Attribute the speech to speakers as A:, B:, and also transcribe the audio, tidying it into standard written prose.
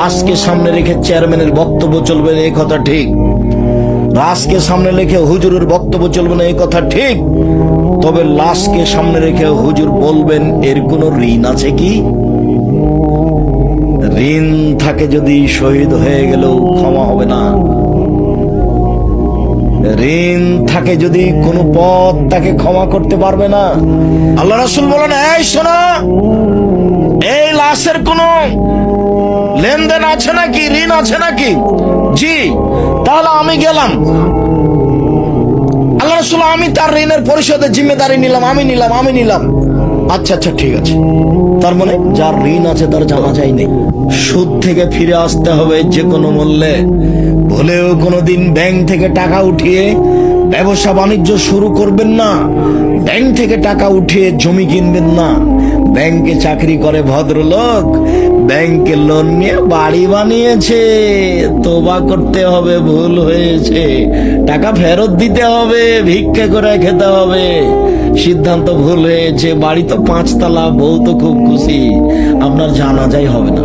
A: লাশকে সামনে রেখে চেয়ারম্যানের বক্তব্য চলবে না, এই কথা ঠিক। লাশকে সামনে রেখে হুজুরের বক্তব্য চলবে না, এই কথা ঠিক। তবে লাশকে সামনে রেখে হুজুর বলবেন এর কোনো ঋণ আছে কি? ঋণ থাকে যদি শহীদ হয়ে গেলেও ক্ষমা হবে না। ঋণ থাকে যদি কোনো পথ তাকে ক্ষমা করতে পারবে না। আল্লাহ রাসূল বলেন, এই শোনো, এই লাশের কোনো লেনদেন আছে নাকি, ঋণ আছে নাকি? জি। তাহলে আমি গেলাম, আল্লাহ রাসূল আমি তার ঋণের পরিশোধের জিম্মেদারি নিলাম, আমি নিলাম। আচ্ছা আচ্ছা ঠিক আছে। তার মানে যার ঋণ আছে তার জানাজাই নেই। সুদ থেকে ফিরে আসতে হবে যে কোনো মূল্যে। ভুলেও কোনোদিন ব্যাংক থেকে টাকা উঠিয়ে ব্যবসা বাণিজ্য শুরু করবেন না। ব্যাংক থেকে টাকা উঠিয়ে জমি কিনবেন না। ব্যাংকে চাকরি করে ভদ্রলোক, ব্যাংকে লোন নিয়ে বাড়ি বানিয়েছে। তোবা করতে হবে, ভুল হয়েছে, টাকা ফেরত দিতে হবে, ভিক্ষা করে খেতে হবে। সিদ্ধান্ত ভুল হয়েছে, বাড়ি তো 5 তলা, বউ তো খুব খুশি, আপনার জানাজাই হবে না।